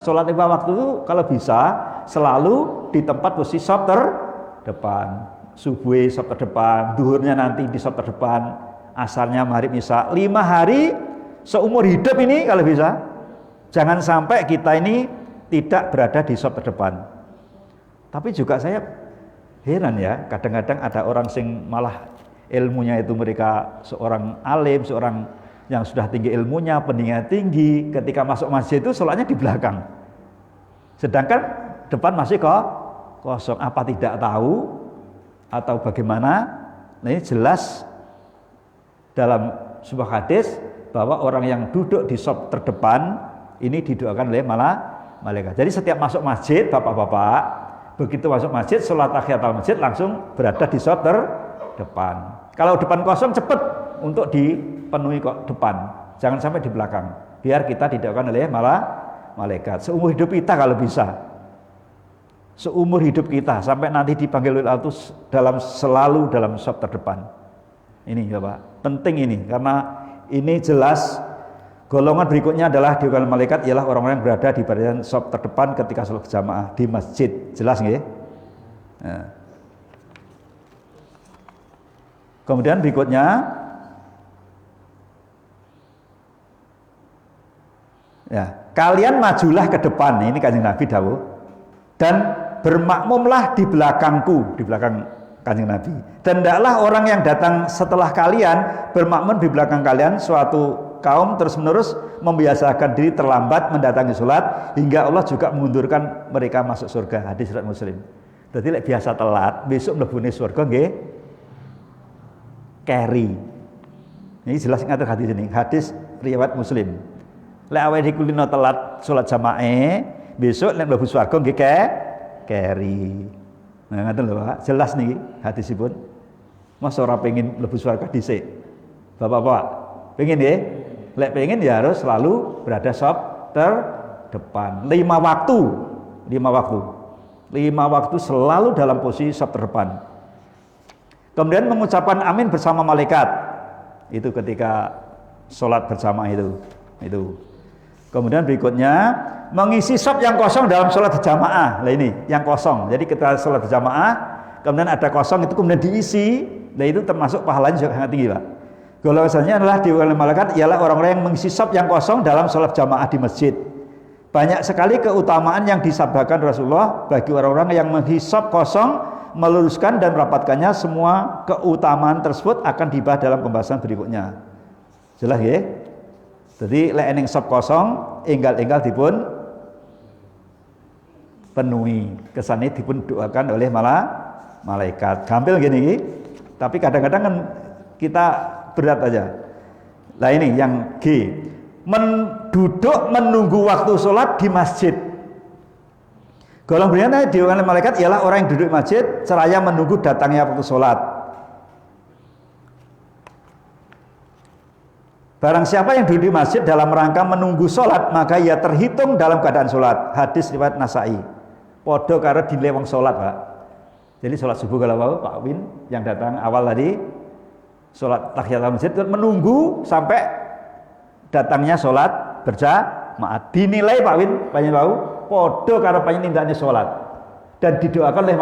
Sholat 5 waktu itu kalau bisa selalu di tempat posisi shop terdepan. Subuh shop terdepan, duhurnya nanti di shop terdepan, asarnya maghrib isya. 5 hari seumur hidup ini kalau bisa. Jangan sampai kita ini tidak berada di shop terdepan. Tapi juga saya heran ya, kadang-kadang ada orang sing malah ilmunya itu mereka seorang alim, seorang yang sudah tinggi ilmunya, pendidikan tinggi, ketika masuk masjid itu sholatnya di belakang. Sedangkan depan masih kosong. Apa tidak tahu atau bagaimana? Nah, ini jelas dalam sebuah hadis bahwa orang yang duduk di shop terdepan ini didoakan oleh malaikat. Jadi setiap masuk masjid, bapak-bapak, begitu masuk masjid, sholat tahiyatul masjid langsung berada di shop terdepan. Kalau depan kosong cepat untuk dipenuhi kok depan, jangan sampai di belakang, biar kita didoakan oleh malaikat seumur hidup kita kalau bisa, seumur hidup kita sampai nanti dipanggil oleh Allah selalu dalam shop terdepan. Ini ya Pak, penting ini karena ini jelas golongan berikutnya adalah didoakan malaikat ialah orang-orang yang berada di bagian shop terdepan ketika sholat berjamaah di masjid. Jelas nggih? Nah. Kemudian berikutnya ya, kalian majulah ke depan, ini Kanjeng Nabi dawuh, dan bermakmumlah di belakangku, di belakang Kanjeng Nabi. Dan hendaklah orang yang datang setelah kalian bermakmum di belakang kalian, suatu kaum terus-menerus membiasakan diri terlambat mendatangi sholat hingga Allah juga mengundurkan mereka masuk surga. Hadis riwayat Muslim. Jadi lek biasa telat, besok mlebune surga nggih keri. Ini jelas ngatur hadis ini. Hadis riwayat Muslim. Lek awake dikulino telat salat jamaah, besok lek mlebu swarga nggih keri. Nah, ngoten lho, Pak. Jelas niki hadisipun. Mas ora pengin mlebu swarga dhisik. Bapak-bapak, pengin nggih? Lek pengin ya harus selalu berada shop terdepan. 5 waktu. 5 waktu selalu dalam posisi shop terdepan. Kemudian mengucapkan amin bersama malaikat. Itu ketika sholat berjamaah itu. Kemudian berikutnya mengisi shop yang kosong dalam sholat berjamaah. Nah ini yang kosong. Jadi ketika sholat berjamaah, kemudian ada kosong itu kemudian diisi. Nah itu termasuk pahalanya juga sangat tinggi, Pak. Golongannya adalah didoakan malaikat ialah orang-orang yang mengisi shop yang kosong dalam sholat jamaah di masjid. Banyak sekali keutamaan yang disabdakan Rasulullah bagi orang-orang yang menghisap kosong, meluruskan dan merapatkannya. Semua keutamaan tersebut akan dibahas dalam pembahasan berikutnya. Jelas ya? Jadi lek ening sop kosong, enggal-enggal dipun penuhi. Kesane dipun doakan oleh malaikat. Gampil gini, tapi kadang-kadang kan kita berat aja. Nah ini yang G. Duduk menunggu waktu sholat di masjid. Golongan berikutnya didoakan oleh malaikat ialah orang yang duduk di masjid seraya menunggu datangnya waktu sholat. Barang siapa yang duduk di masjid dalam rangka menunggu sholat, maka ia terhitung dalam keadaan sholat. Hadis riwayat Nasai. Podo karo dilewong sholat, Pak. Jadi sholat subuh kalau mau Pak Win yang datang awal tadi, sholat tahiyatul masjid menunggu sampai datangnya sholat berjamaah. Dinilai Pak Win, panjenengan tahu, podo karo panjenengan sholat dan didoakan oleh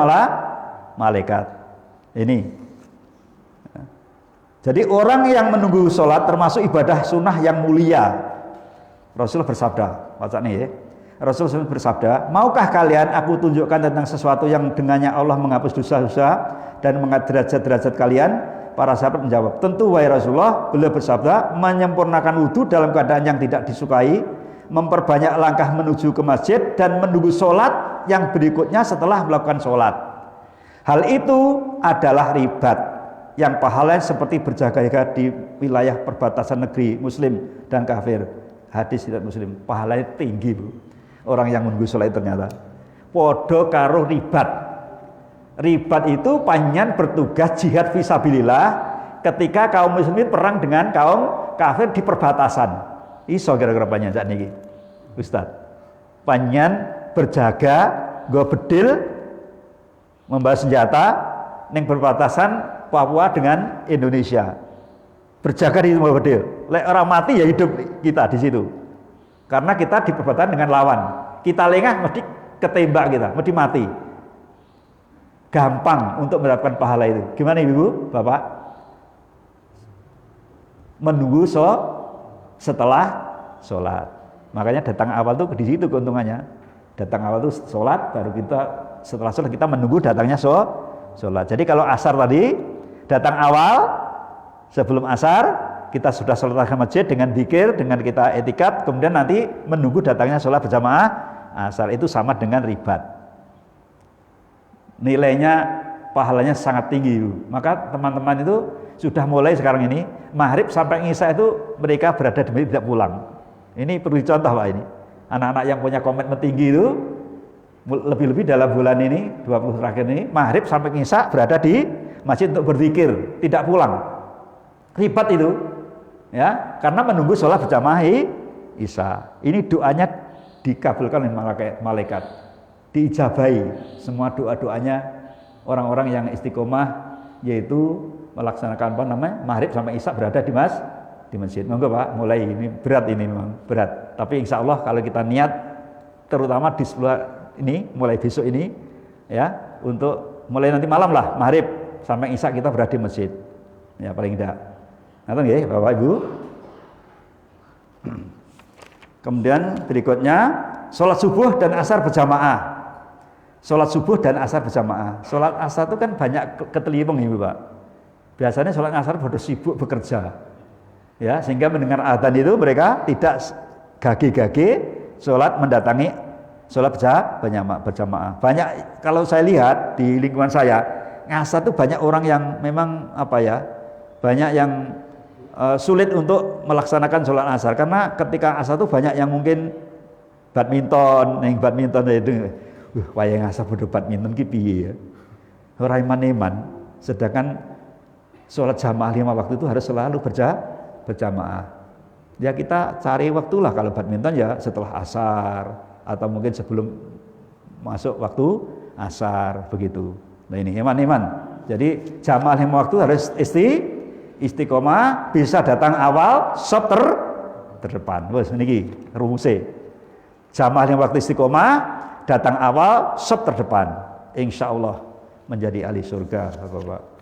malaikat. Ini. Jadi orang yang menunggu sholat termasuk ibadah sunnah yang mulia. Rasul bersabda, baca nih ya. Rasul bersabda, maukah kalian aku tunjukkan tentang sesuatu yang dengannya Allah menghapus dosa-dosa dan mengangkat derajat-derajat kalian? Para sahabat menjawab, tentu wahai Rasulullah. Beliau bersabda, menyempurnakan wudhu dalam keadaan yang tidak disukai, memperbanyak langkah menuju ke masjid dan menunggu sholat yang berikutnya setelah melakukan sholat. Hal itu adalah ribat yang pahalanya seperti berjaga-jaga di wilayah perbatasan negeri muslim dan kafir. Hadis riwayat Muslim. Pahalanya tinggi, Bu. Orang yang menunggu sholat ternyata podo karo ribat. Ribat itu panjenengan bertugas jihad fisabilillah ketika kaum muslimin perang dengan kaum kafir di perbatasan. Iso kira-kira panjenengan sak niki, Ustaz. Panjenengan berjaga nggo bedil membawa senjata ning perbatasan Papua dengan Indonesia. Berjaga di Bedil. Lek orang mati ya hidup kita di situ. Karena kita di perbatasan dengan lawan. Kita lengah mesti ketembak kita, mesti mati. Gampang untuk mendapatkan pahala itu. Gimana Ibu, Bapak? Menunggu setelah sholat. Makanya datang awal tuh di situ keuntungannya. Datang awal tuh sholat, baru kita setelah sholat kita menunggu datangnya sholat. Jadi kalau asar tadi datang awal, sebelum asar kita sudah sholat ke masjid dengan zikir, dengan kita etikat, kemudian nanti menunggu datangnya sholat berjamaah asar, itu sama dengan ribat. Nilainya, pahalanya sangat tinggi. Maka teman-teman itu sudah mulai sekarang ini, maghrib sampai isya itu mereka berada di masjid tidak pulang. Ini perlu dicontoh Pak ini. Anak-anak yang punya komitmen tinggi itu, lebih-lebih dalam bulan ini, 20 terakhir ini, maghrib sampai isya berada di masjid untuk berzikir, tidak pulang. Ribat itu, ya, karena menunggu sholat berjamaah isya. Ini doanya dikabulkan oleh malaikat, diijabahi semua doa-doanya orang-orang yang istiqomah, yaitu melaksanakan maghrib sampai isya berada di masjid. Monggo Pak, mulai ini berat, ini memang berat. Tapi insya Allah kalau kita niat, terutama di 10 ini, mulai besok ini, ya, untuk mulai nanti malam lah, maghrib sampai isya kita berada di masjid. Ya paling tidak. Ngerti nggih Bapak Ibu? Kemudian berikutnya, sholat subuh dan asar berjamaah. Sholat subuh dan asar berjamaah. Sholat asar itu kan banyak ketelimpung Ibu Pak. Biasanya sholat asar pada sibuk bekerja. Ya, sehingga mendengar adzan itu mereka tidak gage-gage sholat mendatangi sholat berjamaah. Banyak, kalau saya lihat di lingkungan saya, asar itu banyak orang yang memang banyak yang sulit untuk melaksanakan sholat asar, karena ketika asar itu banyak yang mungkin badminton itu, wayang asar bodo badminton ki piye ya. Ora iman-iman, sedangkan sholat jamaah 5 waktu itu harus selalu berjamaah. Ya kita cari waktulah, kalau badminton ya setelah asar atau mungkin sebelum masuk waktu asar begitu. Nah ini iman-iman. Jadi jamaah 5 waktu harus istiqomah, bisa datang awal, stop terdepan. Wes niki rumuse. Jamaah 5 waktu istiqomah, datang awal, stop terdepan. Insya Allah menjadi ahli surga, Bapak.